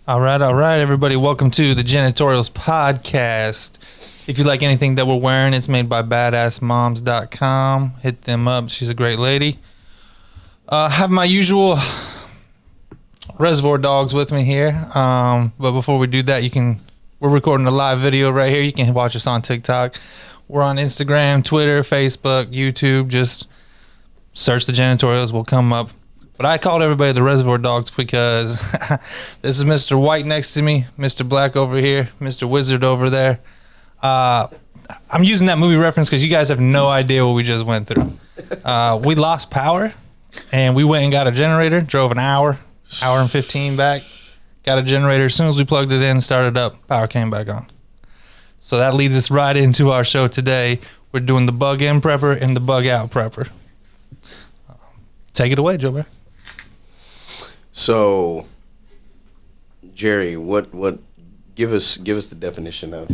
All right, everybody. Welcome to the Janitorials Podcast. If you like anything that we're wearing, it's made by badassmoms.com. Hit them up. She's a great lady. Have my usual Reservoir Dogs with me here. But before we do that, we're recording a live video right here. You can watch us on TikTok. We're on Instagram, Twitter, Facebook, YouTube. Just search the Janitorials. We'll come up. But I called everybody the Reservoir Dogs because this is Mr. White next to me, Mr. Black over here, Mr. Wizard over there. I'm using that movie reference because you guys have no idea what we just went through. We lost power, and we went and got a generator, drove an hour and 15 back, got a generator. As soon as we plugged it in, started up, power came back on. So that leads us right into our show today. We're doing the bug in prepper and the bug out prepper. Take it away, Joe Bear. So, Jerry, what give us the definition of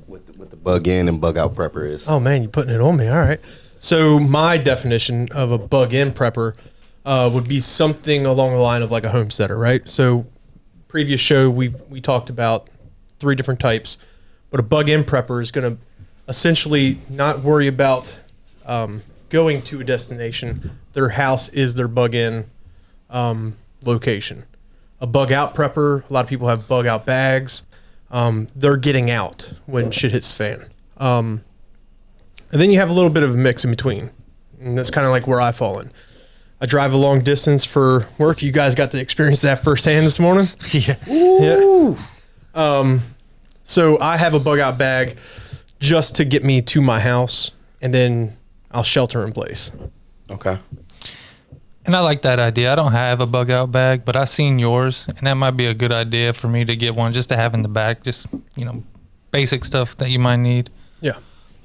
what the bug in and bug out prepper is? Oh man, you're putting it on me. All right. So my definition of a bug in prepper would be something along the line of like a homesteader, right? So previous show we talked about 3 different types, but a bug in prepper is going to essentially not worry about going to a destination. Their house is their bug in location. A bug out prepper, a lot of people have bug out bags. They're getting out when shit hits the fan. And then you have a little bit of a mix in between. And that's kind of like where I fall in. I drive a long distance for work. You guys got to experience that firsthand this morning. Yeah. So I have a bug out bag just to get me to my house, and then I'll shelter in place. Okay. And I like that idea. I don't have a bug out bag, but I seen yours, and that might be a good idea for me to get one just to have in the back, just, basic stuff that you might need. Yeah.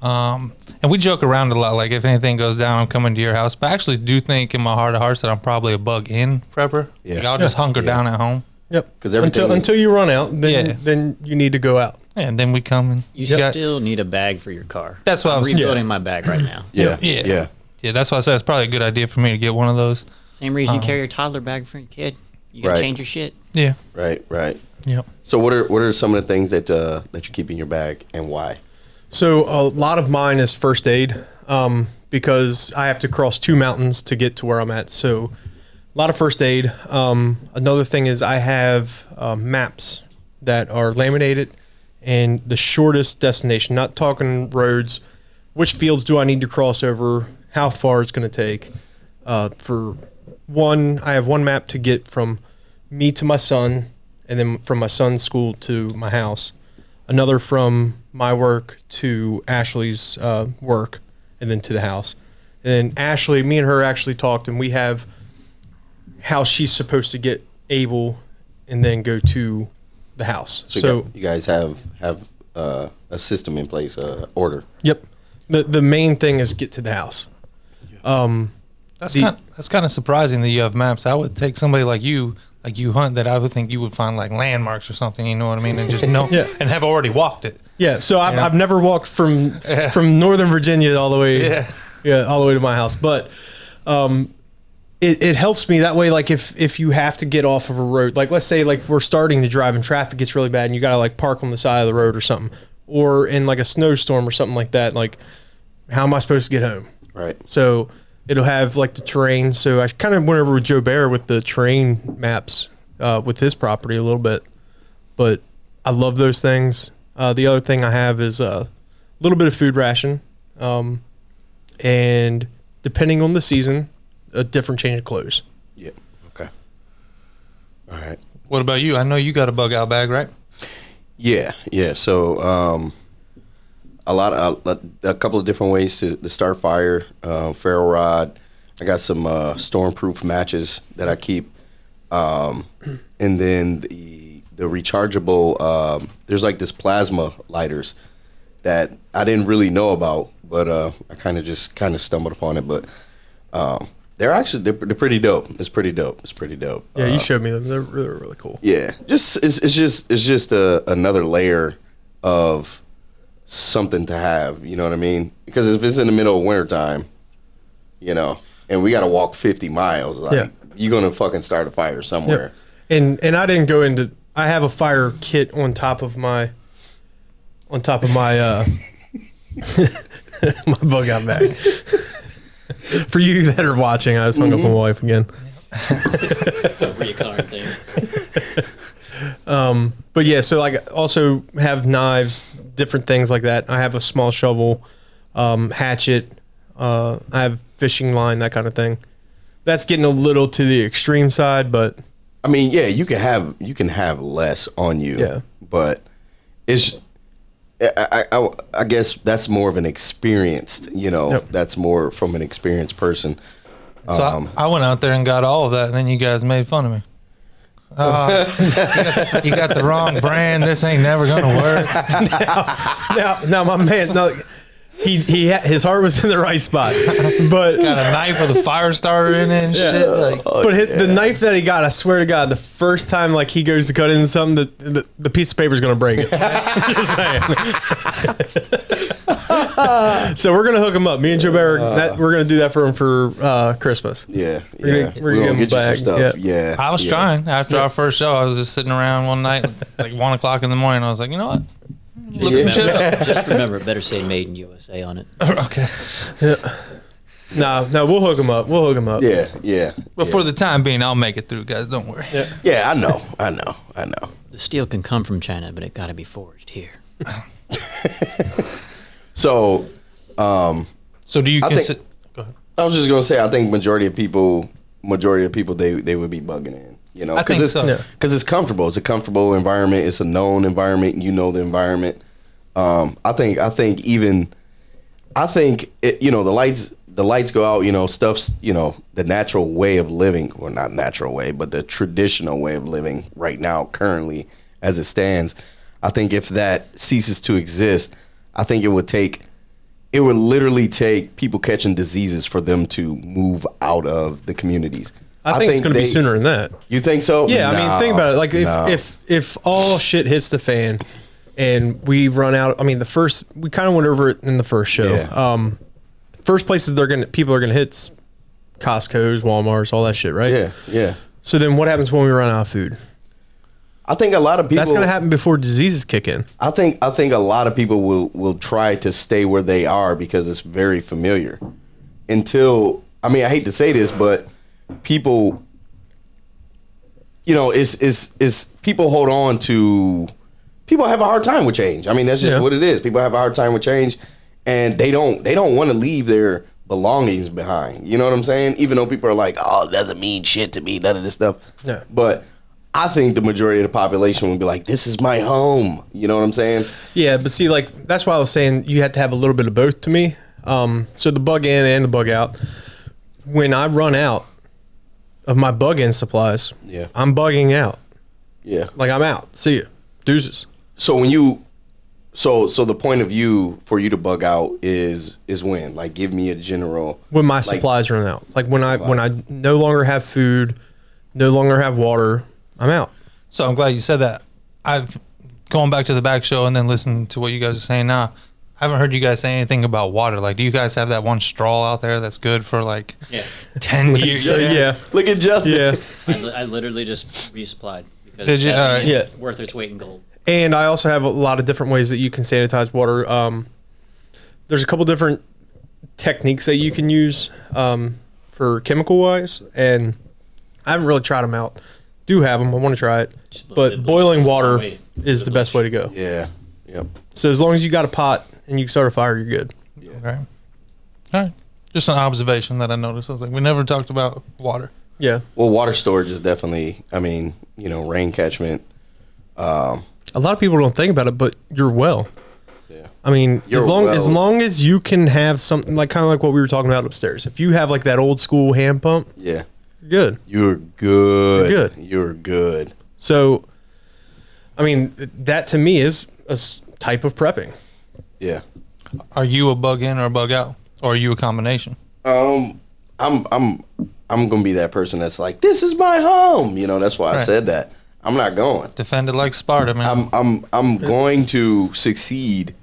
And we joke around a lot, like if anything goes down, I'm coming to your house. But I actually do think in my heart of hearts that I'm probably a bug in prepper. Yeah. Like I'll just hunker down at home. Yep. 'Cause everything until you run out, then you need to go out. And then we come and You still need a bag for your car. That's what I'm I was rebuilding my bag right now. Yeah. Yeah, that's why I said it's probably a good idea for me to get one of those. Same reason you carry your toddler bag for your kid. You gotta Right. change your shit. Yeah. Right. Yep. So what are some of the things that you keep in your bag and why? So a lot of mine is first aid because I have to cross 2 mountains to get to where I'm at. So a lot of first aid. Another thing is I have maps that are laminated and the shortest destination, not talking roads, which fields do I need to cross over, how far it's going to take. For one, I have one map to get from me to my son, and then from my son's school to my house. Another from my work to Ashley's work, and then to the house. And then Ashley, me and her actually talked, and we have how she's supposed to get Abel and then go to the house. So you guys have a system in place, order. Yep. The main thing is get to the house. That's kind of surprising that you have maps. I would take somebody like you hunt, that I would think you would find like landmarks or something, you know what I mean? And just know and have already walked it. Yeah. So I've never walked from Northern Virginia all the way all the way to my house. But it helps me that way. Like if you have to get off of a road, like let's say like we're starting to drive and traffic gets really bad and you gotta like park on the side of the road or something, or in like a snowstorm or something like that, like how am I supposed to get home? Right. So it'll have like the terrain. So I kind of went over with Joe Bear with the terrain maps with his property a little bit, but I love those things. The other thing I have is a little bit of food ration, and depending on the season, a different change of clothes. Yeah. Okay. All right. What about you? I know you got a bug out bag, right? Yeah. So a couple of different ways to start fire. Ferro rod. I got some stormproof matches that I keep, and then the rechargeable. There's like this plasma lighters that I didn't really know about, but I kind of stumbled upon it. But they're pretty dope. It's pretty dope. Yeah, you showed me them. They're really, really cool. Yeah, it's just another layer of something to have, you know what I mean? Because if it's in the middle of wintertime, and we got to walk 50 miles, like, you're going to fucking start a fire somewhere. Yeah. And I didn't go into I have a fire kit on top of my my my bug out bag. For you that are watching, I just hung up on my wife again. Recurring thing. But yeah, so like also have knives, different things like that. I have a small shovel, hatchet. I have fishing line, that kind of thing. That's getting a little to the extreme side, but I mean, yeah, you can have less on you. Yeah. But it's I guess that's more of an experienced, Yep. that's more from an experienced person. So I went out there and got all of that, and then you guys made fun of me. You got the wrong brand. This ain't never gonna work. now my man, no, his heart was in the right spot, but Got a knife with a fire starter in it and shit. Like, the knife that he got, I swear to God, the first time like he goes to cut into something, the piece of paper is gonna break it. Just saying. So we're gonna hook him up. Me and Joe Bear, we're gonna do that for him for Christmas. Yeah. We're gonna give him get you some back. stuff. Yeah. I was trying after our first show. I was just sitting around one night, like 1 o'clock in the morning. I was like, you know what? Look some shit up. Just remember, it better say "Made in USA" on it. Okay. No, we'll hook him up. Yeah. But for the time being, I'll make it through, guys. Don't worry. Yeah, I know. The steel can come from China, but it got to be forged here. So, So do you I consider? think- Go ahead. I was just gonna say, I think majority of people, they would be bugging in, I think so. Yeah. because it's comfortable. It's a comfortable environment. It's a known environment, and you know the environment. I think it, the lights go out. Stuff's the natural way of living, or not natural way, but the traditional way of living right now, currently as it stands. I think if that ceases to exist, I think it would literally take people catching diseases for them to move out of the communities. I think it's going to be sooner than that. You think so? Yeah, I mean, think about it. Like No. if all shit hits the fan and we run out, I mean, we kind of went over it in the first show. Yeah. First places people are gonna hit's Costco's, Walmart's, all that shit, right? Yeah. So then what happens when we run out of food? I think a lot of people. That's gonna happen before diseases kick in. I think a lot of people will try to stay where they are because it's very familiar. Until, I mean, I hate to say this, but people, is people hold on to. People have a hard time with change. I mean, that's just what it is. People have a hard time with change, and they don't want to leave their belongings behind. You know what I'm saying? Even though people are like, "Oh, it doesn't mean shit to me," none of this stuff. Yeah. But I think the majority of the population would be like, "This is my home." You know what I'm saying? Yeah, but see, like that's why I was saying you had to have a little bit of both to me. So the bug in and the bug out. When I run out of my bug in supplies, Yeah. I'm bugging out. Yeah. Like I'm out. See you. Deuces. So when you, so the point of view for you to bug out is when? Like, give me a general. When my supplies run out. Like when I no longer have food, no longer have water, I'm out. So I'm glad you said that. I've going back to the back show and then listening to what you guys are saying now. I haven't heard you guys say anything about water. Like, do you guys have that one straw out there that's good for like 10 years? Yeah. Look at Justin. Yeah. I literally just resupplied because Did you? that All right. thing is Yeah. worth its weight in gold. And I also have a lot of different ways that you can sanitize water. There's a couple different techniques that you can use for chemical wise, and I haven't really tried them out. Do have them. I want to try it, but boiling water is the best way to go. Yeah. Yep. So as long as you got a pot and you can start a fire, you're good. Okay. All right. Just an observation that I noticed. I was like, we never talked about water. Yeah. Well, water storage is definitely. I mean, rain catchment. A lot of people don't think about it, but you're well. Yeah. I mean, You're as long well. as you can have something like kind of like what we were talking about upstairs. If you have like that old school hand pump, Yeah. you're good. You're good. You're good. You're good. So, I mean, that to me is a type of prepping. Yeah. Are you a bug in or a bug out? Or are you a combination? I'm gonna be that person that's like, this is my home. That's why I Right. said that. I'm not going. Defend it like Sparta, man. I'm going to succeed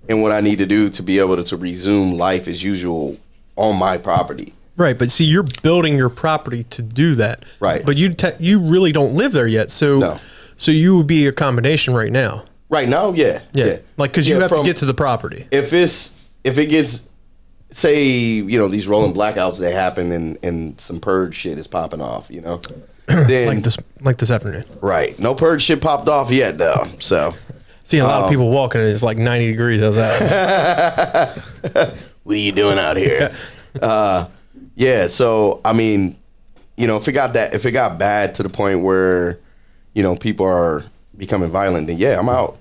in what I need to do to be able to resume life as usual on my property. Right, but see, you're building your property to do that. Right. But you really don't live there yet. So No. So you would be a combination right now. Right now, yeah. Like, because you Yeah, have to get to the property. If it gets, say, these rolling blackouts that happen and some purge shit is popping off, then like this afternoon. right. No purge shit popped off yet though. So Seeing a lot of people walking, and it's like 90 degrees. How's that? what are you doing out here? Yeah. So I mean, if it got bad to the point where, people are becoming violent, then yeah, I'm out.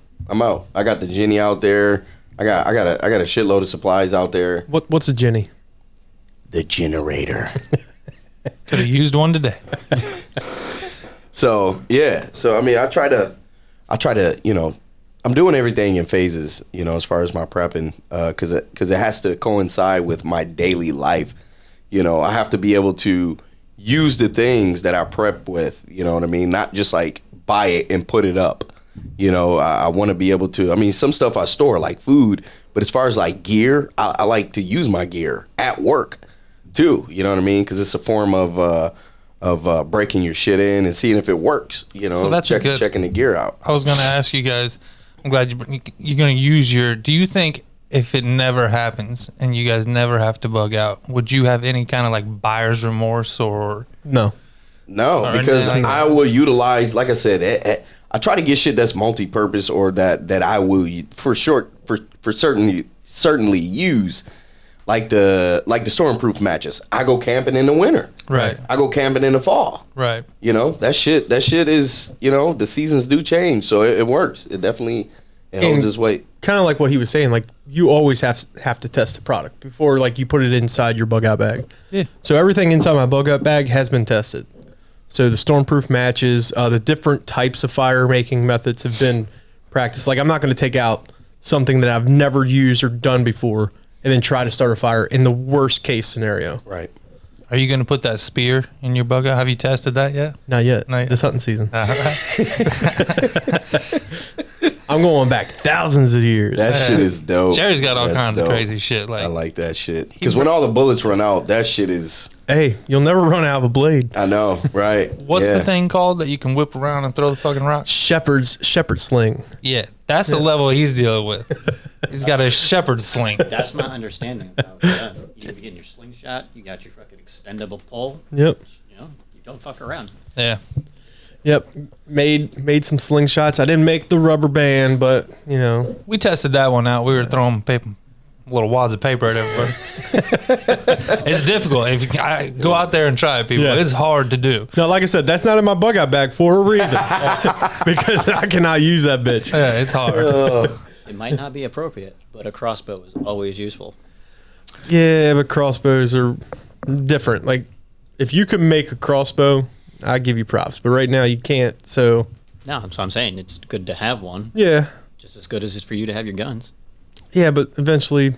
I got the Jenny out there. I got a shitload of supplies out there. What's a Jenny? The generator. Could have used one today. So yeah. So I mean, I try to, I'm doing everything in phases, as far as my prepping, because it has to coincide with my daily life. I have to be able to use the things that I prep with. You know what I mean? Not just like buy it and put it up. I want to be able to. I mean, some stuff I store like food, but as far as like gear, I like to use my gear at work too. You know what I mean? Because it's a form of breaking your shit in and seeing if it works. So that's checking the gear out. I was going to ask you guys, I'm glad you're going to use do you think if it never happens and you guys never have to bug out, would you have any kind of like buyer's remorse or? No. No, because I will utilize, like I said, I try to get shit that's multi-purpose or that I will for certainly use, like the stormproof matches. I go camping in the winter. Right. I go camping in the fall. Right. That shit is, the seasons do change, so it works. It definitely holds its weight. Kind of like what he was saying, like you always have to test the product before like you put it inside your bug out bag. Yeah. So everything inside my bug out bag has been tested. So the stormproof matches, the different types of fire making methods have been practiced. Like I'm not going to take out something that I've never used or done before and then try to start a fire in the worst case scenario. Right. Are you going to put that spear in your bug out? Have you tested that yet? Not yet. Not yet. This hunting season. All right. I'm going back thousands of years. That shit is dope. Jerry's got all That's kinds of dope. crazy shit. I like that shit. Because when all the bullets run out, that shit is... Hey, you'll never run out of a blade. I know, right? What's the thing called that you can whip around and throw the fucking rock? Shepherd sling. Yeah, that's the level he's dealing with. He's got a shepherd sling. That's my understanding of how it's done. You get your slingshot, you got your fucking extendable pole. Yep. You don't fuck around. Yeah. Yep. Made some slingshots. I didn't make the rubber band, but We tested that one out. We were throwing little wads of paper at everywhere. It's difficult. If I go out there and try it, people, it's hard to do. No, like I said, that's not in my bug out bag for a reason. Because I cannot use that bitch. Yeah, it's hard. It might not be appropriate, but a crossbow is always useful. Yeah, but crossbows are different. Like, if you can make a crossbow, I give you props. But right now, you can't. So No, so I'm saying it's good to have one, yeah, just as good as it's for you to have your guns. yeah. But eventually,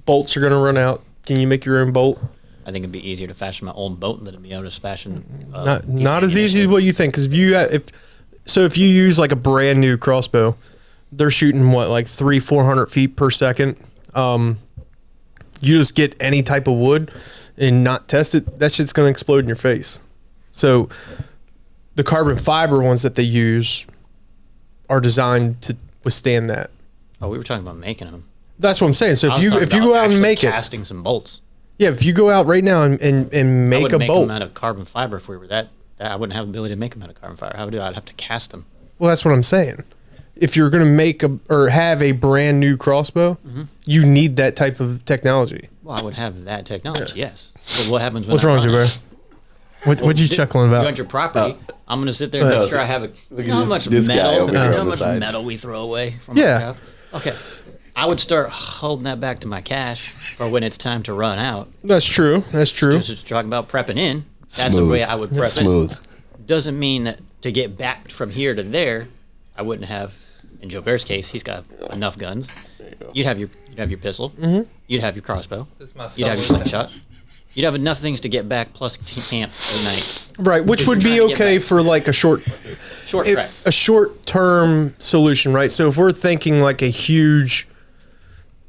bolts are gonna run out. Can you make your own bolt? I think it'd be easier to fashion my own boat than to be able to fashion. Not as easy as what you think. Because if you use like a brand new crossbow, they're shooting what, like 300-400 feet per second. You just get any type of wood and not test it, that shit's gonna explode in your face. So the carbon fiber ones that they use are designed to withstand that. Oh, we were talking about making them. That's what I'm saying. So I if was you talking go about out and actually make it, casting some bolts. yeah, if you go out right now and I make wouldn't a make bolt, them out of carbon fiber if we were that. I wouldn't have the ability to make them out of carbon fiber. How would I do? I'd have to cast them. well, that's what I'm saying. If you're gonna make or have a brand new crossbow, you need that type of technology. Well, I would have that technology, yes. But what happens when What's I wrong with run you, bro? it? What'd you chuckling You about? on your property. I'm going to sit there and make sure I have a. Look at You know how this- much this guy metal? over You here know how on the much side. metal we throw away from Yeah. our job? Okay. I would start holding that back to my cache for when it's time to run out. That's true. That's true. Just talking about prepping in. That's Smooth. the way I would prep Smooth. it. Doesn't mean that to get back from here to there, I wouldn't have. In Joe Bear's case, he's got enough guns. You'd have your pistol. You'd have your crossbow. You'd have your slingshot. You'd have enough things to get back plus camp at night. Right, which would be You're trying to get okay back. for like a short Trek. a short-term solution, right? So if we're thinking like a huge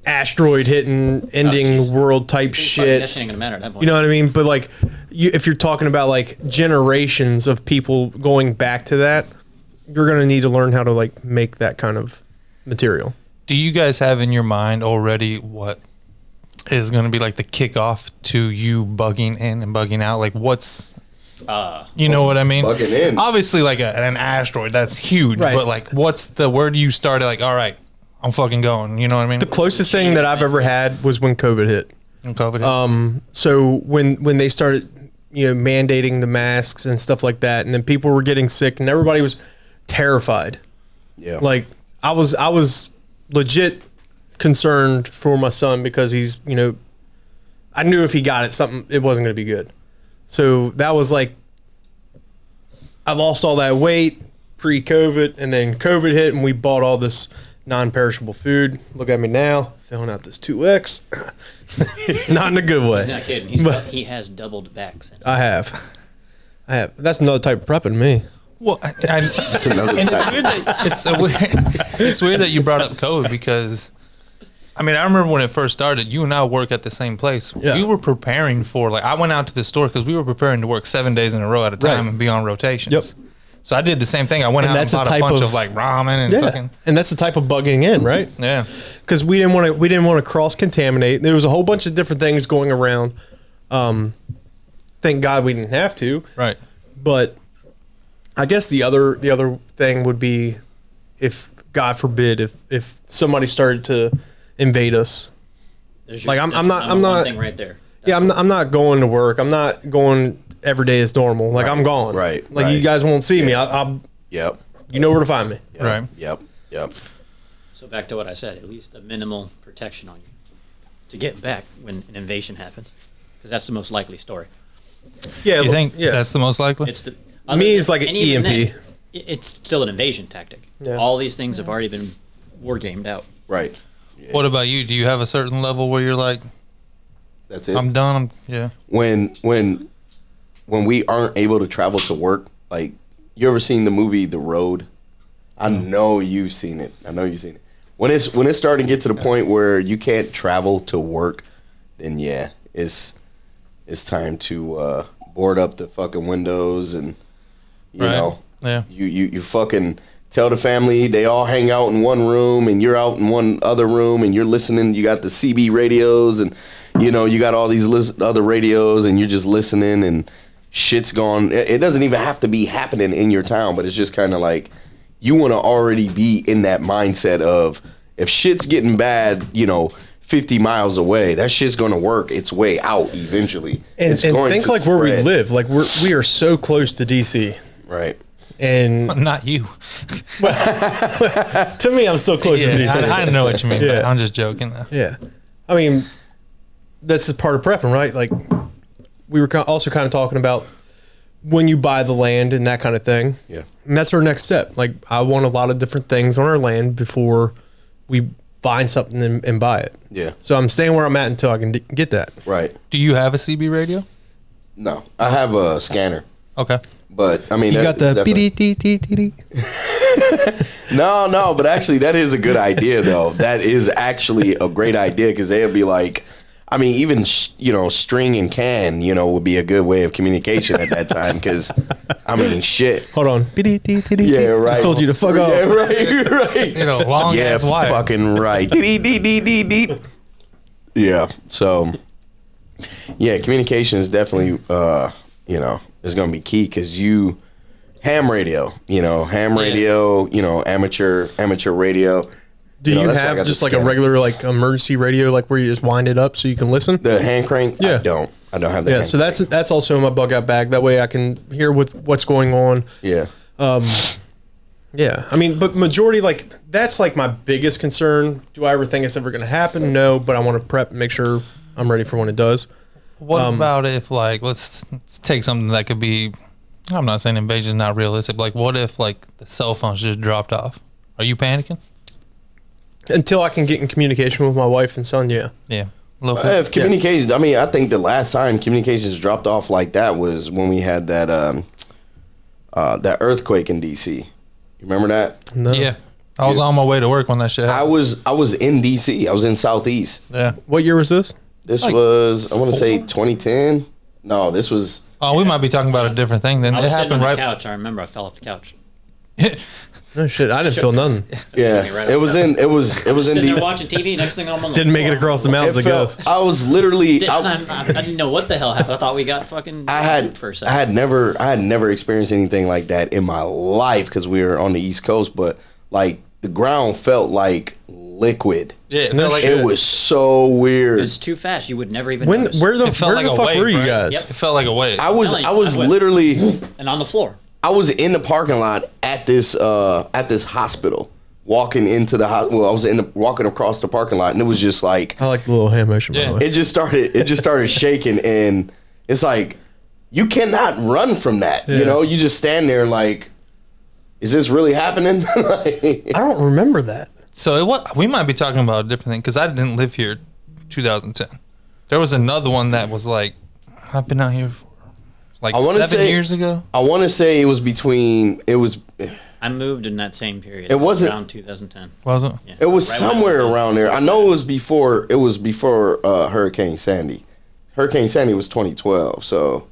asteroid hitting, ending jeez. world type That shit, shit ain't gonna matter at that point. you know what I mean? But like, if you're talking about like generations of people going back to that, you're going to need to learn how to like make that kind of material. Do you guys have in your mind already what is going to be like the kickoff to you bugging in and bugging out? Like what's, you know what I mean? Bugging in. Obviously like an asteroid, that's huge, Right. but like where do you start like, all right, I'm fucking going, you know what I mean? The closest thing that I've ever had was when COVID hit. And COVID. So when they started, mandating the masks and stuff like that, and then people were getting sick and everybody was terrified. Yeah. Like I was legit concerned for my son because he's, I knew if he got it wasn't going to be good. So that was like, I lost all that weight pre-COVID, and then COVID hit and we bought all this non-perishable food. Look at me now, filling out this 2X. Not in a good way. He's not kidding. He has doubled back since. I have. That's another type of prepping me. Well, That's another and type. it's weird that you brought up COVID because, I mean, I remember when it first started, you and I work at the same place. Yeah. We were preparing for, like, I went out to the store because we were preparing to work 7 days in a row at a time Right. and be on rotations. Yep. So I did the same thing. I went And out that's and a bought a type bunch of- of like ramen and fucking, And that's the type of bugging in, right? yeah. Because we didn't want to cross contaminate. There was a whole bunch of different things going around. Thank God we didn't have to. Right. But I guess the other thing would be if, God forbid, if somebody started to invade us. There's Like, I'm that's not- number I'm one not- thing right there. Yeah, I'm not going to work. I'm not going every day as normal. Like I'm gone. Right, Like you right. guys won't see me. I'll Yep. you know where to find me. Yep. Right. Yep. So back to what I said, at least a minimal protection on you to get back when an invasion happens, because that's the most likely story. Yeah. You think Yeah. that's the most likely? It's the Me, it's like an and even EMP. then, it's still an invasion tactic. Yeah. All these things have already been war gamed out. Right. What about you? Do you have a certain level where you're like, That's it. I'm done? Yeah. when we aren't able to travel to work, like, you ever seen the movie The Road? I know you've seen it. When it's starting to get to the point where you can't travel to work, then yeah, it's time to board up the fucking windows and you Right. know Yeah. you fucking tell the family they all hang out in one room and you're out in one other room and you're listening. You got the CB radios and you got all these other radios and you're just listening and shit's gone. It doesn't even have to be happening in your town, but it's just kind of like you want to already be in that mindset of if shit's getting bad, 50 miles away, that shit's going to work its way out eventually. And It's going think to like where we spread. live. Like we are so close to DC. Right. And Not you. to me, I'm still close to Yeah, DC. I know what you mean. Yeah. But I'm just joking. Yeah. I mean, that's just part of prepping, right? Like, we were also kind of talking about when you buy the land and that kind of thing. Yeah. And that's our next step. Like, I want a lot of different things on our land before we find something and buy it. Yeah. So I'm staying where I'm at until I can get that. Right. Do you have a CB radio? No, I have a scanner, Okay. but I mean, You got the definitely- BDTTTD. No, but actually, that is a good idea, though. That is actually a great idea because they'll be like, I mean, even string and can, would be a good way of communication at that time. Because I mean, shit. Hold on. BDTTD. Yeah, right. Just told you to fuck off. Yeah, right. Long Yeah, ass wire. fucking right. Yeah. So, yeah, communication is definitely, is going to be key because ham radio, amateur radio. Do you that's why I have got just the like a scanner. regular like emergency radio, like where you just wind it up so you can listen? The hand crank? Yeah. I don't have that. Yeah, hand so crank. that's also in my bug out bag. That way I can hear what's going on. Yeah. Yeah, I mean, but majority, like, that's like my biggest concern. Do I ever think it's ever going to happen? No, but I want to prep and make sure I'm ready for when it does. What about if, like, let's take something that could be, I'm not saying invasion is not realistic. Like, what if, like, the cell phones just dropped off? Are you panicking? Until I can get in communication with my wife and son, yeah. Yeah. A little bit. If communication, I mean, I think the last time communications dropped off like that was when we had that that earthquake in DC. You remember that? No. Yeah. I was on my way to work when that shit I happened. was in DC. I was in Southeast. Yeah. What year was this? This Like was, I want to say 2010. No, this was Oh, we might be talking about a different thing then. I It was sitting on happened the right. couch. I remember I fell off the couch. No shit, I didn't feel nothing. Yeah, Right it was up. in Sitting there deep. watching TV. Next thing I'm on the Didn't make it floor. across the It mountains, I guess. felt, I was literally. I didn't know what the hell happened. I thought we got fucking. I had for a I second. had never experienced anything like that in my life because we were on the East Coast, but like the ground felt like liquid. Yeah, it No felt like shit. It was so weird. It's too fast. You would never even. When notice. where the it felt where like the a fuck wave, were you right? guys? Yep. It felt like a wave. I was telling you, I was I went- literally and on the floor. I was in the parking lot at this hospital walking into the well I was walking across the parking lot and it was just like I like the little hand motion. By Yeah. the way. it just started shaking and it's like you cannot run from that. You Yeah. know, you just stand there like, is this really happening? Like, I don't remember that. So we might be talking about a different thing because I didn't live here 2010. There was another one that was like, I've been out here for like I wanna 7 say- years ago. I want to say it was I moved in that same period. It wasn't- around 2010. Wasn't Yeah. It was Right when I somewhere moved in. around there. I know it was before. It was before Hurricane Sandy. Hurricane Sandy was 2012, so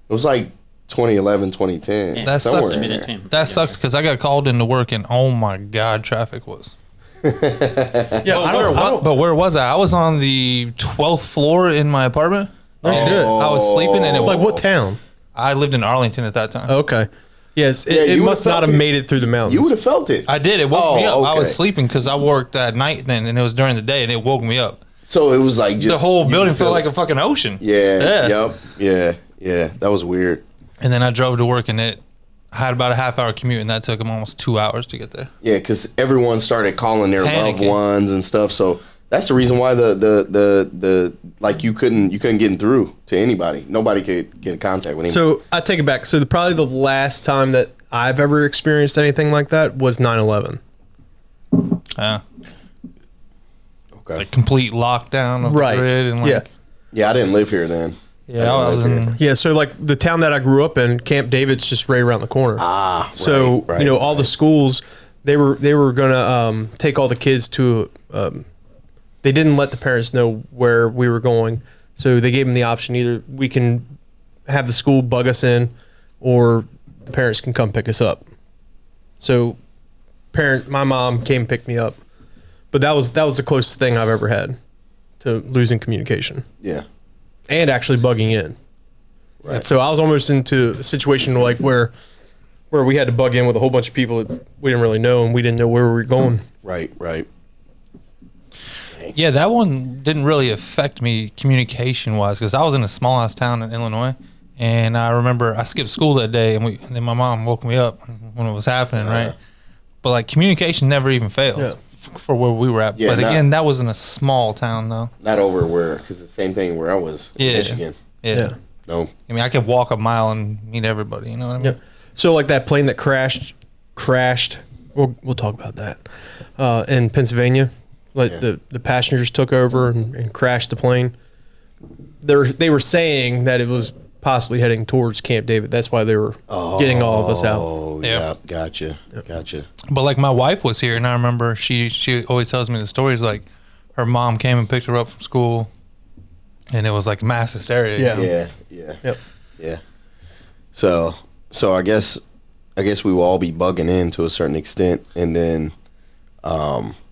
it was like 2011, 2010. Yeah, That somewhere sucks. in Maybe there. that time. That sucked because I got called into work and oh my god, traffic was. Yeah, But where was I? I was on the 12th floor in my apartment. Oh, shit. I was sleeping and it Like what town? I lived in Arlington at that time. Okay. Yes, Yeah, it you must would've not felt have it. made it through the mountains. You would have felt it. I did. It woke me up. I was okay. sleeping because I worked at night then, and it was during the day, and it woke me up. So it was like just The whole you building could felt feel like it. a fucking ocean. Yeah. Yep. Yeah. Yeah. That was weird. And then I drove to work, and I had about a half-hour commute, and that took them almost 2 hours to get there. Yeah, because everyone started calling their loved Panicking. ones and stuff. So that's the reason why the like you couldn't get through to anybody. Nobody could get in contact with anybody. So I take it back. So probably the last time that I've ever experienced anything like that was 9/11. Okay. Like complete lockdown of Right. the grid, and like, Yeah. Yeah, I didn't live here then. yeah, I was in. Yeah, so like the town that I grew up in, Camp David's just right around the corner. Ah, So right, you know, all the schools they were gonna take all the kids to. They didn't let the parents know where we were going, so they gave them the option: either we can have the school bug us in, or the parents can come pick us up. So, my mom came and picked me up, but that was the closest thing I've ever had to losing communication Yeah. and actually bugging in. Right. So I was almost into a situation like where we had to bug in with a whole bunch of people that we didn't really know and we didn't know where we were going. Right. Right. Yeah, that one didn't really affect me communication-wise because I was in a small-ass town in Illinois, and I remember I skipped school that day, and then my mom woke me up when it was happening, right? But like communication never even failed Yeah. for where we were at. Yeah, but not- again, that was in a small town, though. Not over where, because it's the same thing where I was in Yeah. Michigan. Yeah. Yeah. No. I mean, I could walk a mile and meet everybody. You know what I mean? Yeah. So like that plane that crashed. We'll talk about that in Pennsylvania. Like Yeah. the passengers took over and crashed the plane. They were saying that it was possibly heading towards Camp David. That's why they were getting all of us out. Oh, Yeah. yeah. Gotcha. Gotcha. But like my wife was here, and I remember she always tells me the stories. Like her mom came and picked her up from school, and it was like mass hysteria. Yeah. Yeah. Yeah. Yep. Yeah. So I guess we will all be bugging in to a certain extent, and then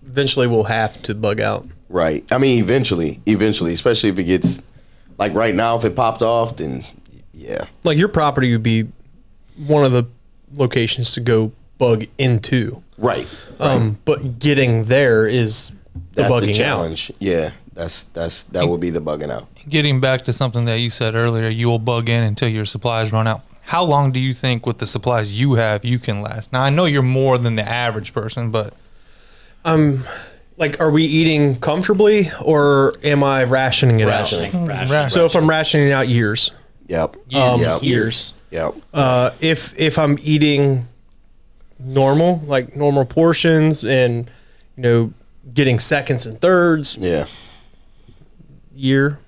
Eventually, we'll have to bug out. right. I mean, eventually, especially if it gets like right now, if it popped off, then yeah. Like your property would be one of the locations to go bug into. Right. But getting there is the That's bugging the out. challenge. Yeah. That would be the bugging out. Getting back to something that you said earlier, you will bug in until your supplies run out. How long do you think with the supplies you have you can last? Now I know you're more than the average person, but Like, are we eating comfortably or am I rationing it out? Right. So if I'm rationing out years, Yep. Yep. Years. Yep. if I'm eating normal, like normal portions and, you know, getting seconds and thirds, Yeah. year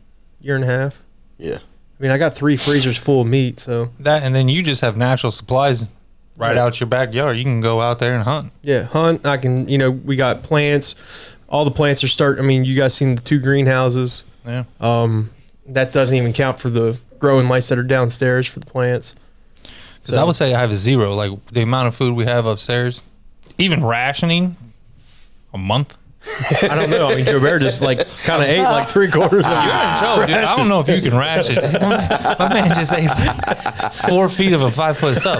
and a half. Yeah. I mean, I got 3 freezers full of meat, so that, and then you just have natural supplies right out your backyard. You can go out there and hunt. yeah, hunt. I can, you know, we got plants. All the plants are I mean, you guys seen the 2 greenhouses. Yeah. That doesn't even count for the growing lights that are downstairs for the plants. Because I would say I have 0. Like the amount of food we have upstairs, even rationing, a month. I don't know. I mean, Joe Bear just like kind of ate like 3/4 of You're in trouble, dude. I don't know if you can ration. My man just ate like 4 feet of a 5-foot sub.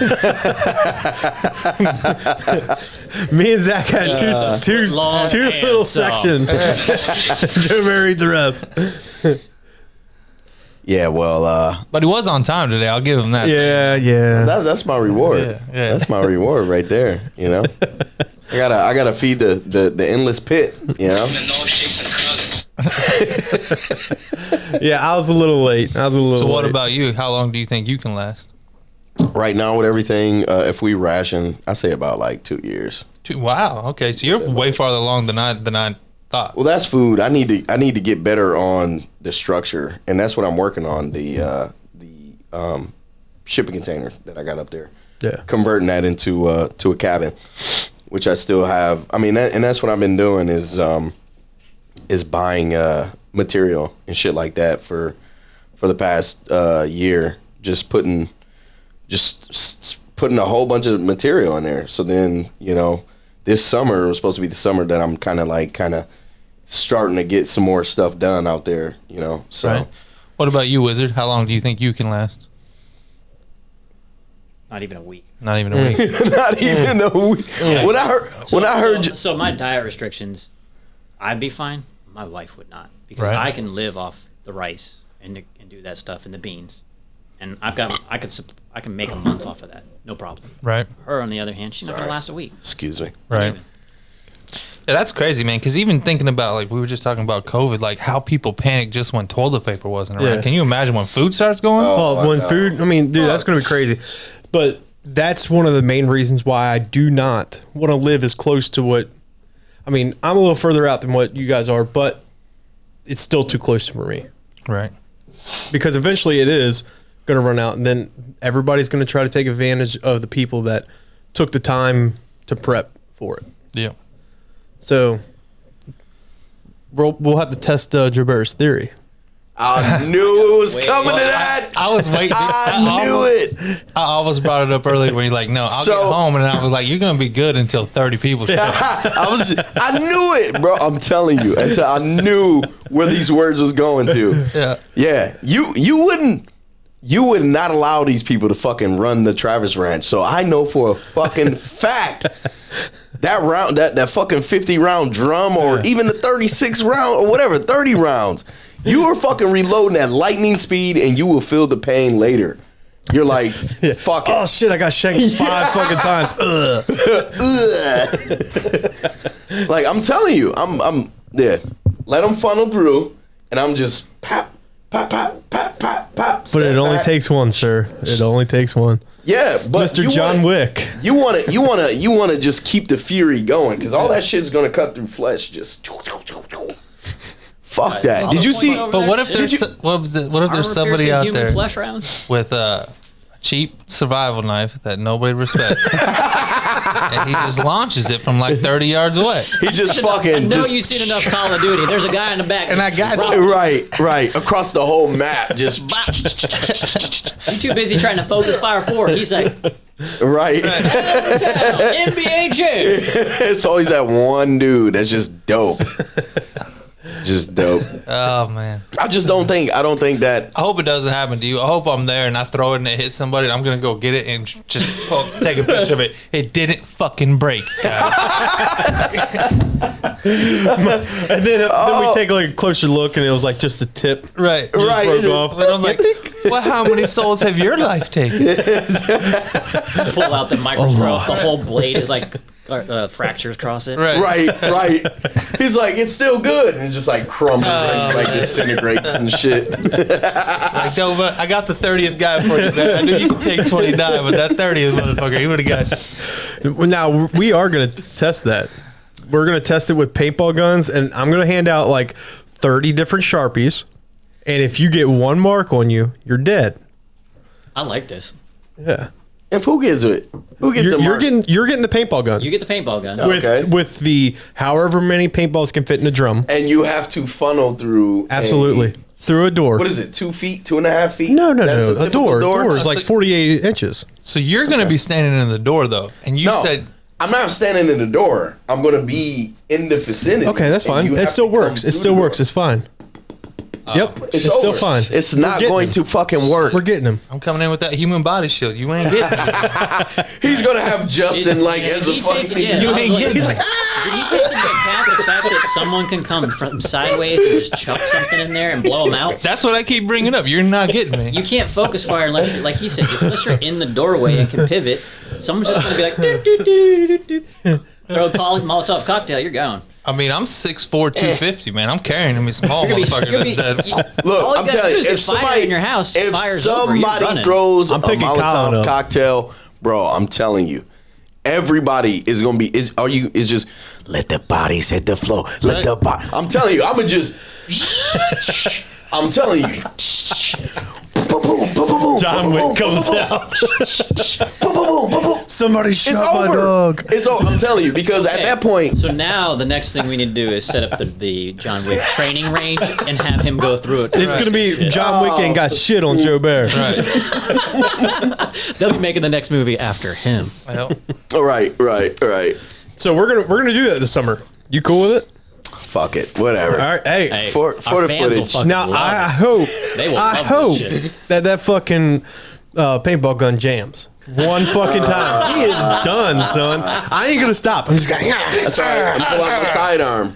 Me and Zach had two Long little and soft. sections. Joe Bear ate the rest. Yeah, well, But he was on time today. I'll give him that. Yeah. that's my reward. Yeah. That's my reward right there. You know, I gotta feed the endless pit. You know. Yeah, I was a little late. So what about you? How long do you think you can last? Right now with everything, if we ration, I say about like 2 years. Wow. Okay. So you're way farther along than I thought. Well, that's food. I need to get better on the structure, and that's what I'm working on. The shipping container that I got up there. Yeah. Converting that into to a cabin, which I still have. I mean, and that's what I've been doing is buying material and shit like that for the past year. Just putting a whole bunch of material in there. So then, you know, this summer was supposed to be the summer that I'm kind of starting to get some more stuff done out there, you know. So Right. What about you, Wizard? How long do you think you can last? Not even a week. Not even a week. not even a week. When I heard So my diet restrictions, I'd be fine. My wife would not, because Right. I can live off the rice and do that stuff and the beans, and I can make a month off of that, no problem. Right. Her, on the other hand, she's not gonna last a week. excuse me. Not Right. even. Yeah, that's crazy, man. Because even thinking about, like, we were just talking about COVID, like how people panicked just when toilet paper wasn't around. Yeah. Can you imagine when food starts going? Well, when no. food, I mean, dude, that's going to be crazy. But that's one of the main reasons why I do not want to live as close to what, I mean, I'm a little further out than what you guys are, but it's still too close for me. Right. Because eventually it is going to run out, and then everybody's going to try to take advantage of the people that took the time to prep for it. Yeah. So we'll have to test Joe Bear's theory. I knew it was Wait, coming to well, that. I was waiting. I knew it. I almost brought it up earlier where you're like, no, I'll So- get home. And I was like, you're going to be good until 30 people show up. I knew it, bro. I'm telling you. Until I knew where these words was going to. Yeah. Yeah. You would not allow these people to fucking run the Travis Ranch. So I know for a fucking fact that round, that fucking 50 round drum, or even the 36 round or whatever, 30 rounds, you are fucking reloading at lightning speed, and you will feel the pain later. You're like, fuck it. Oh shit! I got shanked 5 fucking times. Ugh. Like, I'm telling you, I'm let them funnel through, and I'm just pop, pop, pop, pop, pop, pop. But it only takes one, sir. It only takes one. Yeah, but Mr. you John wanna, Wick. You want to just keep the fury going, because all that shit's gonna cut through flesh. Just fuck that. Did you see? But what if there's what if there's somebody out there Flesh rounds? with a cheap survival knife that nobody respects, and he just launches it from like 30 yards away? He just I fucking know just you've seen enough Call of Duty. There's a guy in the back. And I just got you. right across the whole map. Just I'm too busy trying to focus fire forward. He's like, right. NBA jam. It's always that one dude that's just dope. Just dope. Oh man, I don't think that. I hope it doesn't happen to you. I hope I'm there and I throw it and it hits somebody. And I'm gonna go get it and just take a picture of it. It didn't fucking break, guys. And then we take like a closer look, and it was like just a tip. Right, Just Right. broke off. But I'm like, well, how many souls have your life taken? Pull out the microscope. The whole blade is like fractures across it. Right. He's like, it's still good, and it just like crumbles, and like disintegrates and shit. Like, no, but I got the 30th guy for you, man. I knew you could take 29, but that 30th motherfucker, he would have got you. Well, now we are going to test that. We're going to test it with paintball guns, and I'm going to hand out like 30 different Sharpies. And if you get one mark on you, you're dead. I like this. Yeah. If who gets it? Who gets the mark? You're getting the paintball gun. You get the paintball gun. Okay. with the however many paintballs can fit in a drum. And you have to funnel through. Absolutely. Through a door. What is it? 2 feet? 2.5 feet? No. That's A typical door. Door is like 48 inches. So you're going to be standing in the door though, and you No, said I'm not standing in the door. I'm going to be in the vicinity. Okay, that's and fine. you It have still to come works. It through still the works. door. It's fine. Yep. It's over. still fine. It's We're not getting going him. to fucking work. We're getting him. I'm coming in with that human body shield. You ain't getting me. He's going to have Justin like as a fucking. You ain't getting me. Did he take into account the fact that someone can come from sideways and just chuck something in there and blow them out? That's what I keep bringing up. You're not getting me. You can't focus fire unless you're, like he said, unless you're in the doorway and can pivot. Someone's just going to be like, doo, doo, doo, doo, doo, doo. Throw a Molotov cocktail, you're gone. I mean, I'm 6'4", 250, man. I'm carrying him. He's small motherfucker. That's dead. Look, all you I'm gotta telling do you, is if get fire somebody in your house, if fire's over, you're somebody running. throws I'm a picking Colin Molotov up. cocktail, bro, I'm telling you, everybody is gonna be. Is just let the bodies hit the floor. Let the body. I'm telling you, I'm gonna just. I'm telling you. Boom, boom, boom, boom, boom, John boom, Wick boom, comes boom, out. boom, boom, boom, boom, boom. Somebody It's shot my over. dog. It's over. I'm telling you, because at that point, So now the next thing we need to do is set up the John Wick training range and have him go through it. It's going to be John Wick ain't got shit on Joe Bear. Right. They'll be making the next movie after him. Well, right. So we're gonna do that this summer. You cool with it? Fuck it, whatever. All right. Hey. Hey, For our the fans will footage. fucking Now love I it. hope They will I love hope this shit. that fucking paintball gun jams one fucking time. He is done, son. I ain't gonna stop. I'm just gonna. That's right. I'm pulling out my sidearm.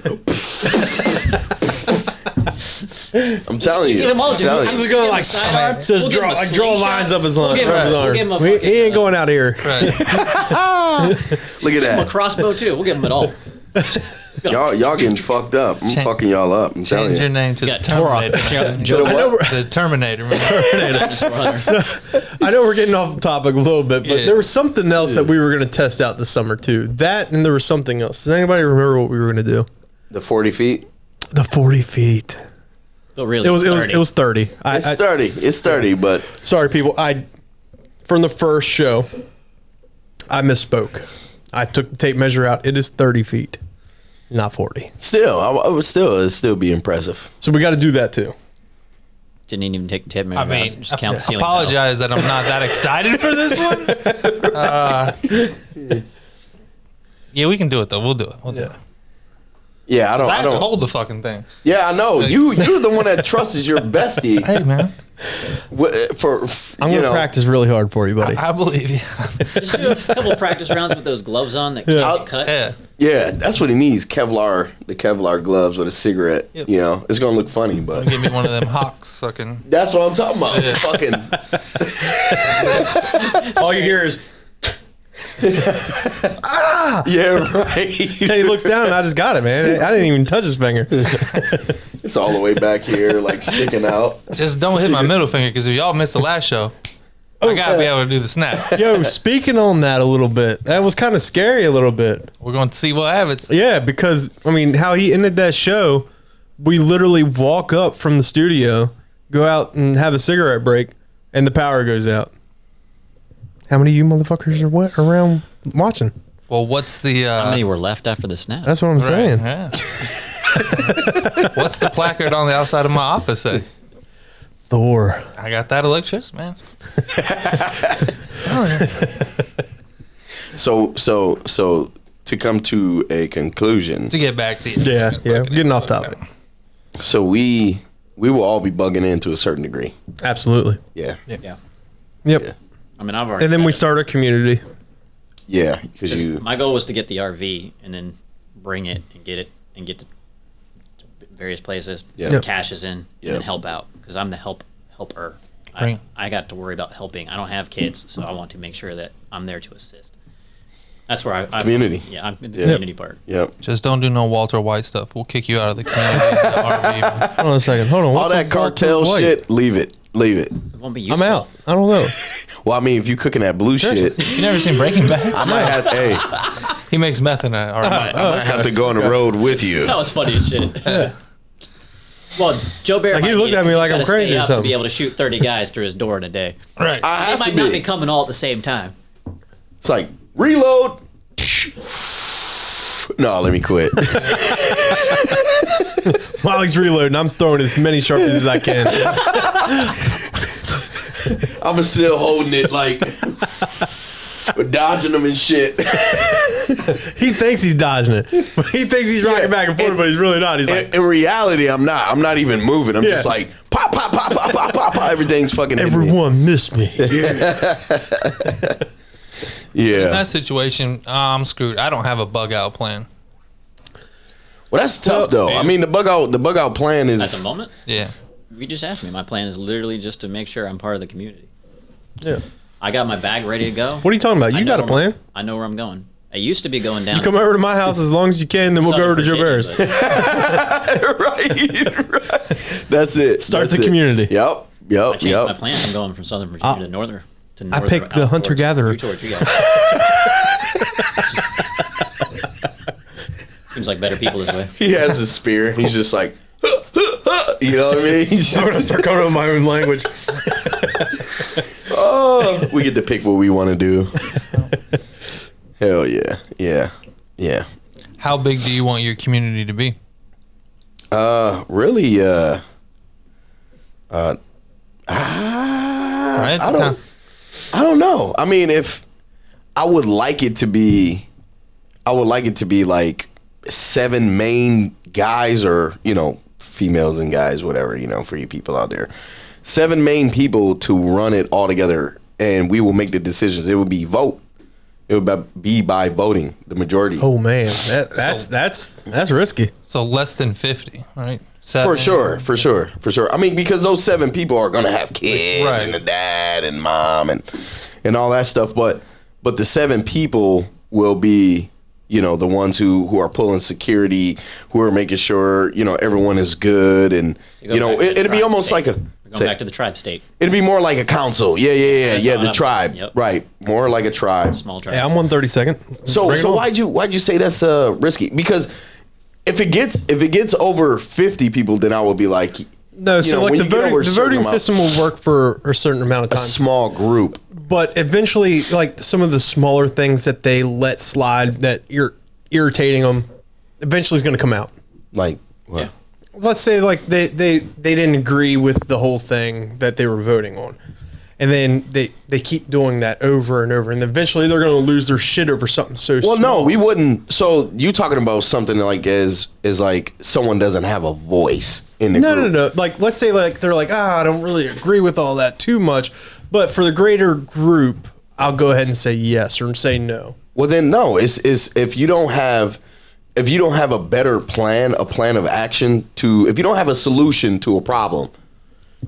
I'm telling you. Give him all, I'm dude. telling I'm you. just gonna Give him like a sidearm. just We'll give draw him a like draw slingshot. lines up his We'll line. give him a- His we'll arms. give him a He fucking, ain't going out of here. right. Look at a that. crossbow too. We'll give him it all. Y'all getting fucked up. I'm fucking y'all up. I'm telling Change your you. name to the got Terminator. To the I know, what? The Terminator. Man. I know we're getting off the topic a little bit, but Yeah. there was something else that we were going to test out this summer too. That and there was something else. Does anybody remember what we were going to do? The 40 feet. The 40 feet. But really, It was 30. 30. It's sturdy. It's sturdy, but Sorry, people. From the first show, I misspoke. I took the tape measure out. It is 30 feet, not 40. still, I would still be impressive. So we got to do that too. Didn't even take the tape measure I out. mean, Just count the ceiling apologize that I'm not that excited for this one. Yeah, we can do it though. We'll do it. We'll do it. Yeah, I I have to don't. hold the fucking thing. Yeah, I know. You're the one that trusts your bestie. Hey, man. For I'm going to practice really hard for you, buddy. I believe you. Just do a couple of practice rounds with those gloves on that can't get cut. Yeah. Yeah, that's what he needs. The Kevlar gloves with a cigarette. Yep. You know, it's gonna look funny, but Give me one of them Hawks fucking. that's what I'm talking about. Fucking All you hear is, yeah, right. and he looks down and I just got it, man. I didn't even touch his finger. It's all the way back here, like sticking out. Just don't hit my middle finger because if y'all missed the last show, I gotta be able to do the snap. Yo, speaking on that a little bit, that was kind of scary a little bit. We're going to see what happens. Yeah, because I mean, how he ended that show, we literally walk up from the studio, go out and have a cigarette break, and the power goes out. How many of you motherfuckers are around watching? Well, what's the? How many were left after the snap? That's what I'm saying. Yeah. What's the placard on the outside of my office say? Thor. I got that electricity, man. So to come to a conclusion, To get back to you. Yeah, we're getting off topic. so we will all be bugging in to a certain degree. Absolutely. Yeah, Yeah. Yep. Yeah. I mean, I've already. And then said we it. start a community. yeah, because Just- you. my goal was to get the RV and then bring it and get to various places. Yeah. Put Yep. cashes in and Yep. then help out because I'm the helper. Bring- I got to worry about helping. I don't have kids, so I want to make sure that I'm there to assist. That's where I Community. Yeah, I'm in the Yeah. community part. Yep. Just don't do no Walter White stuff. We'll kick you out of the community. in the RV, man. Hold on a second. Hold on. All What's that a cartel Walter White? shit, leave it. It won't be useful. I'm out. I don't know. Well, I mean, if you cooking that blue shit, You never seen Breaking Bad? I might have. Hey, He makes meth in that. RV. I might have to go on the road with you. That was funny as shit. Well, Joe Bear. Like, he might looked need it at me 'cause like he's I'm gotta stay crazy or up something. To be able to shoot 30 guys through his door in a day. Right. I They have might to not be. be coming all at the same time. It's like reload. No, let me quit. While he's reloading, I'm throwing as many Sharpies as I can. I'm still holding it like dodging them and shit. He thinks he's dodging it. He thinks he's rocking back and forth, but he's really not. He's like, In reality, I'm not. I'm not even moving. I'm just like pop, pop, pop, pop, pop, pop, pop. Everything's fucking. everyone missed me. Yeah. In that situation, I'm screwed. I don't have a bug out plan. Well, that's tough though. I mean, the bug out plan is At the moment, Yeah. you just asked me. My plan is literally just to make sure I'm part of the community. Yeah. I got my bag ready to go. What are you talking about? I You know got a where plan? I know where I'm going. I used to be going down. You come over to my house as long as you can, then we'll go over to Joe Bear's. right. That's it. Start That's the it. community. Yep. I changed my plan. I'm going from Southern Virginia to northern. To I picked the hunter-gatherer. Towards you guys. Seems like better people this way. He has a spear. He's just like, you know what I mean? I'm gonna start coming up with my own language. Oh, we get to pick what we want to do. Hell yeah, yeah, yeah. How big do you want your community to be? Really, Right? I don't know. I mean, if I would like it to be like 7 main guys, or females and guys, whatever, for you people out there. 7 main people to run it all together, and we will make the decisions. It would be vote. It would be by voting, the majority. Oh man, that's risky. So less than 50, right? For sure. I mean, because those 7 people are gonna have kids, Right. and the dad and mom and all that stuff. But the 7 people will be, the ones who are pulling security, who are making sure everyone is good, and it'd be almost like a. We're going back to the tribe state. It'd be more like a council. Yeah. The tribe, Yep. right? More like a tribe. Small tribe. Hey, I'm 132nd. So Bring it on. why'd you say that's risky? Because if it gets over 50 people, then I will be like, No, so like when the you get over voting, a the certain voting amount- system will work for a certain amount of a time. small group. But eventually, like some of the smaller things that they let slide that you're irritating them, eventually is going to come out. Like, what? Yeah. Let's say like they didn't agree with the whole thing that they were voting on, and then they keep doing that over and over, and eventually they're going to lose their shit over something so Well, small. no, we wouldn't. So you talking about something like is like someone doesn't have a voice in the group. No. Like, let's say like they're like, I don't really agree with all that too much, but for the greater group, I'll go ahead and say yes or say no. Well, then no. It's if you don't have a better plan, a plan of action if you don't have a solution to a problem,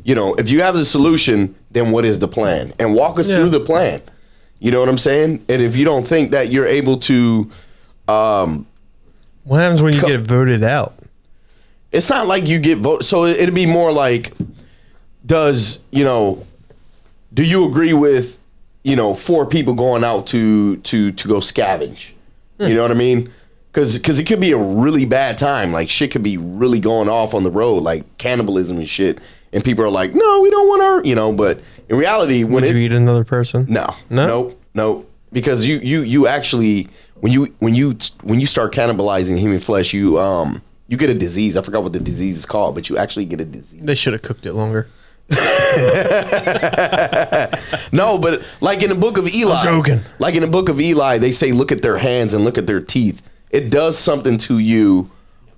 if you have the solution, then what is the plan? And walk us through the plan. You know what I'm saying? And if you don't think that you're able to, What happens when you get voted out? it's not like you get voted. So it'd be more like, do you agree with, 4 people going out to go scavenge? You know what I mean? Because it could be a really bad time. Like shit could be really going off on the road, like cannibalism and shit. And people are like, no, we don't want our, But in reality, when Would you eat another person? no, nope. Because you actually when you start cannibalizing human flesh, you get a disease. I forgot what the disease is called, but you actually get a disease. They should have cooked it longer. No, but like in the book of Eli, I'm joking. Like in the book of Eli, they say look at their hands and look at their teeth. It does something to you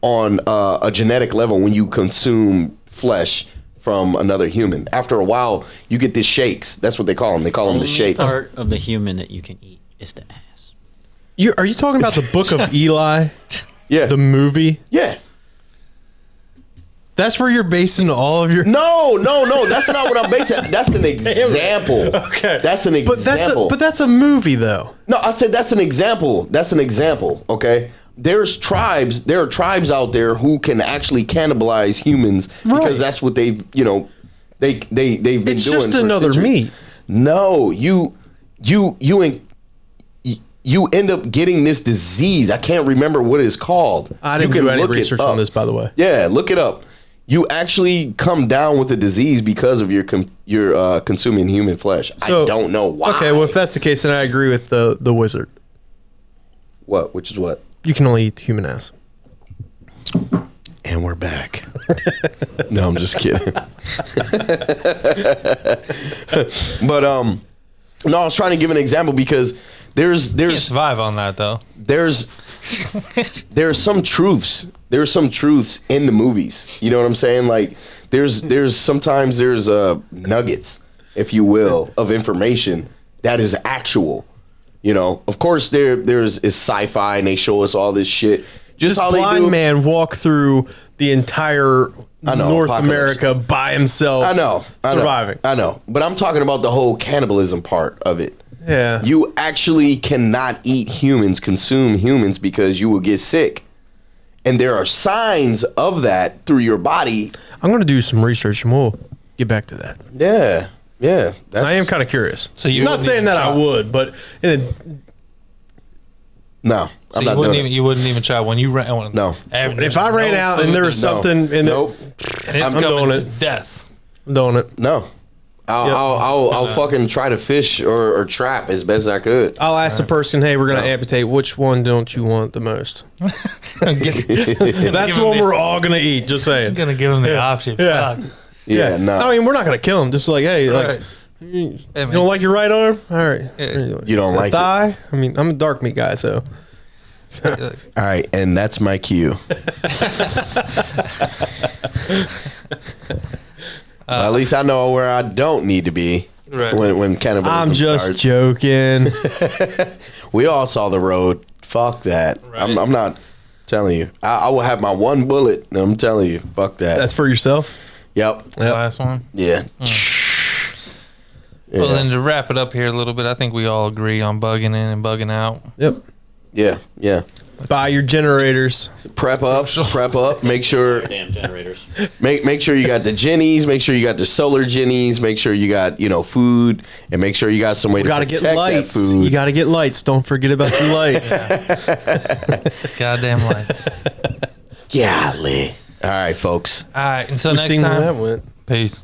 on a genetic level when you consume flesh from another human. After a while, you get the shakes. That's what they call them. They call them the Only shakes. part of the human that you can eat is the ass. Are you talking about the Book of Eli, Yeah, the movie? yeah. That's where you're basing all of your. No. That's not what I'm basing. That's an example. Okay, That's an example. But that's a movie though. No, I said that's an example. That's an example. Okay. There are tribes out there who can actually cannibalize humans Right. because that's what they've been It's doing. just for another centuries. meat. No, you end up getting this disease. I can't remember what it's called. I didn't You can do any look it research up. on this, by the way. Yeah, look it up. You actually come down with a disease because of your consuming human flesh. So, I don't know why. Okay, well, if that's the case, then I agree with the wizard. What? Which is what? You can only eat the human ass. And we're back. No, I'm just kidding. But no, I was trying to give an example because there's Can't survive on that though. there's some truths. There's some truths in the movies. You know what I'm saying? Like there's sometimes nuggets, if you will, of information that is actual. You know, of course there's sci-fi and they show us all this shit. Just This how they blind do. man walked through the entire North apocalypse. America by himself. I know. Surviving. I know. But I'm talking about the whole cannibalism part of it. Yeah. You actually cannot eat humans, consume humans, because you will get sick. And there are signs of that through your body. I'm going to do some research and we'll get back to that. Yeah. Yeah. I am kind of curious. So you I'm not wouldn't saying even that I try? would, but No. So I'm you not wouldn't doing even it. you wouldn't even try when you ran. No. if I ran out and there was something in Nope. and it's I'm coming doing to it. death. I'm doing it. No. I'll fucking try to fish or trap as best I could. I'll ask the person, hey, we're going to amputate. Which one don't you want the most? That's the one we're all going to eat, just saying. I'm gonna give him the option. Yeah. Fuck. Yeah, no. I mean, we're not going to kill him. Just like, hey, like, Right. you Hey, man. don't like your right arm? All right. You don't like it. thigh? I mean, I'm a dark meat guy, so. All right, and that's my cue. At least I know where I don't need to be Right. when cannibalism I'm just starts. joking. We all saw the road. Fuck that. Right. I'm not telling you. I will have my one bullet, and I'm telling you, fuck that. That's for yourself? Yep. The last one. Yeah. Yeah. Well, then to wrap it up here a little bit, I think we all agree on bugging in and bugging out. Yep. Yeah. Yeah. Buy your generators. Prep up. Make sure. Damn generators. Make sure you got the jennies. Make sure you got the solar jennies. Make sure you got food, and make sure you got some way to Got to protect get that lights. food. You got to get lights. Don't forget about your lights. Goddamn lights. Golly. All right, folks. All right. Until We've next seen where that time. went. Peace.